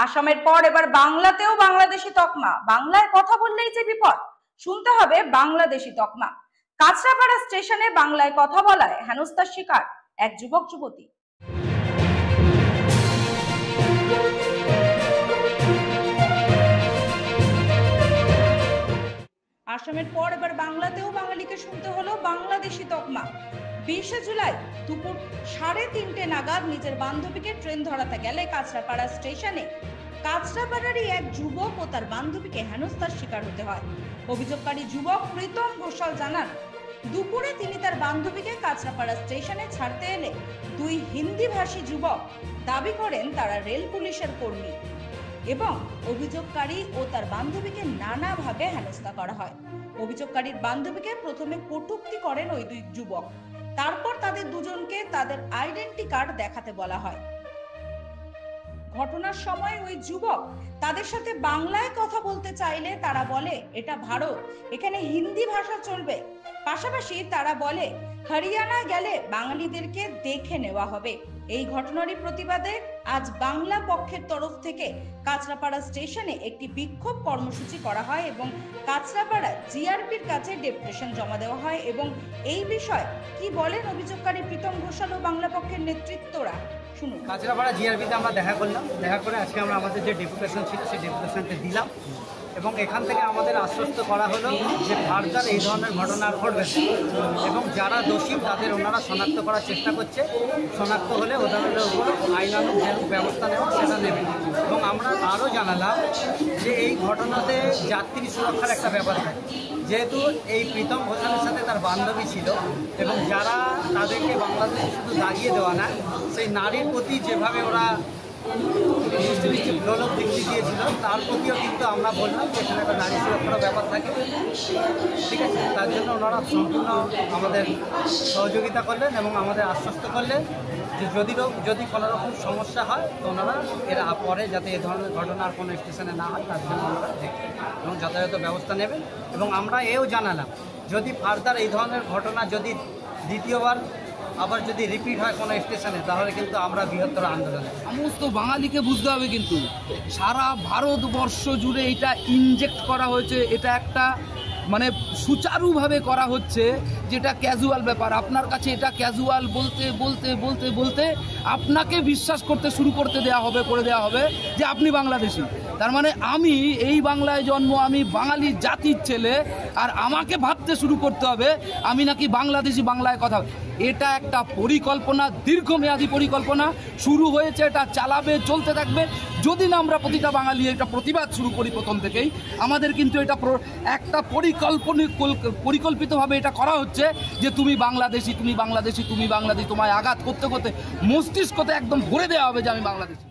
আসামের পর এবার বাংলাতেও বাংলাদেশি তকমা। বাংলায় কথা বললেই যে বিপদ, শুনতে হবে বাংলাদেশি তকমা। কাঁচরাপাড়া স্টেশনে বাংলায় কথা বলায় হেনস্থার শিকার এক যুবক যুবতী। আসামের পর এবার বাংলাতেও বাঙালিকে শুনতে হলো বাংলাদেশি তকমা। 20 জুলাই দুপুর 3:30 নাগাদ নিজের বান্ধবীকে ট্রেন ধরাতে গেলে কাঁচরাপাড়া স্টেশনে কাঁচরাপাড়ারই এক যুবক ও তার বান্ধবীকে হেনস্থার শিকার হতে হয়। অভিযোগকারী যুবক প্রীতম ঘোষাল জানান, দুপুরে তিনি তার বান্ধবীকে কাঁচরাপাড়া স্টেশনে ছাড়তে এলে দুই হিন্দিভাষী যুবক দাবি করেন তারা রেল পুলিশের কর্মী এবং অভিযোগকারী ও তার বান্ধবীকে নানাভাবে হেনস্থা করা হয়। অভিযোগকারীর বান্ধবীকে প্রথমে কটূক্তি করেন ওই দুই যুবক, তারপর তাদের দুজনকে তাদের আইডেন্টি কার্ড দেখাতে বলা হয়। ঘটনার সময় ওই যুবক তাদের সাথে বাংলায় কথা বলতে চাইলে তারা বলে এটা ভারত, এখানে হিন্দি ভাষা চলবে। পাশাপাশি তারা বলে হরিয়ানা গেলে বাঙালিদেরকে দেখে নেওয়া হবে। এই ঘটনারই প্রতিবাদে আজ বাংলা পক্ষের তরফ থেকে কাঁচরাপাড়া স্টেশনে একটি বিক্ষোভ কর্মসূচি করা হয় এবং কাঁচরাপাড়া জিআরপির কাছে ডেপুটেশন জমা দেওয়া হয়। এবং এই বিষয়ে কি বলেন অভিযোগকারী প্রীতম ঘোষাল ও বাংলা পক্ষের নেতৃত্বরা শুনুন। কাঁচরাপাড়া জিআরপিতে আমরা দেখা করলাম, দেখা করে আজকে আমরা আমাদের যে ডেপুটেশন ছিল সেই ডেপুটেশনটা দিলাম এবং এখান থেকে আমাদের আশ্বস্ত করা হলো যে ফার্দার এই ধরনের ঘটনা আর ঘটবে এবং যারা দোষী তাদের ওনারা শনাক্ত করার চেষ্টা করছে, শনাক্ত হলে ওদের উপর আইনানুগ যে ব্যবস্থা নেওয়া সেটা নেবে। এবং আমরা আরও জানালাম যে এই ঘটনাতে যাত্রী সুরক্ষার একটা ব্যাপার থাকে, যেহেতু এই প্রীতম ঘোষালের সাথে তার বান্ধবী ছিল এবং যারা তাদেরকে বাংলাদেশে শুধু দাগিয়ে দেওয়া না, সেই নারীর প্রতি যেভাবে ওরা লোলক দৃষ্টি দিয়েছিল তার প্রতিও কিন্তু আমরা বললাম যে এখানে একটা নারী সুরক্ষার ব্যাপার থাকে, ঠিক আছে। তার জন্য ওনারা সম্পূর্ণ আমাদের সহযোগিতা করলেন এবং আমাদের আশ্বস্ত করলেন যে যদি কোনো রকম সমস্যা হয় তো ওনারা এর পরে যাতে এ ধরনের ঘটনা আর কোনো স্টেশনে না হয় তার জন্য ওনারা দেখবেন এবং যথাযথ ব্যবস্থা নেবেন। এবং আমরা এও জানালাম যদি ফার্দার এই ধরনের ঘটনা যদি দ্বিতীয়বার আবার যদি রিপিট হয় কোনো স্টেশনে তাহলে কিন্তু আমরা বৃহত্তর আন্দোলন। সমস্ত বাঙালিকে বুঝতে হবে কিন্তু সারা ভারতবর্ষ জুড়ে এটা ইনজেক্ট করা হয়েছে, এটা একটা মানে সুচারুভাবে করা হচ্ছে, যেটা ক্যাজুয়াল ব্যাপার। আপনার কাছে এটা ক্যাজুয়াল বলতে বলতে বলতে বলতে আপনাকে বিশ্বাস করতে শুরু করে দেওয়া হবে যে আপনি বাংলাদেশি। তার মানে আমি এই বাংলায় জন্ম, আমি বাঙালি জাতির ছেলে, আর আমাকে ভাবতে শুরু করতে হবে আমি নাকি বাংলাদেশি, বাংলায় কথা। এটা একটা পরিকল্পনা, দীর্ঘমেয়াদী পরিকল্পনা শুরু হয়েছে, এটা চালাবে, চলতে থাকবে। যদি না আমরা প্রতিটা বাঙালি এটা প্রতিবাদ শুরু করি প্রথম থেকেই, আমাদের কিন্তু এটা একটা পরিকল্পিতভাবে এটা করা হচ্ছে যে তুমি বাংলাদেশি, তুমি বাংলাদেশি, তুমি বাংলাদেশি, তোমায় আঘাত করতে করতে মস্তিষ্কতে একদম ভরে দেওয়া হবে যে আমি বাংলাদেশি।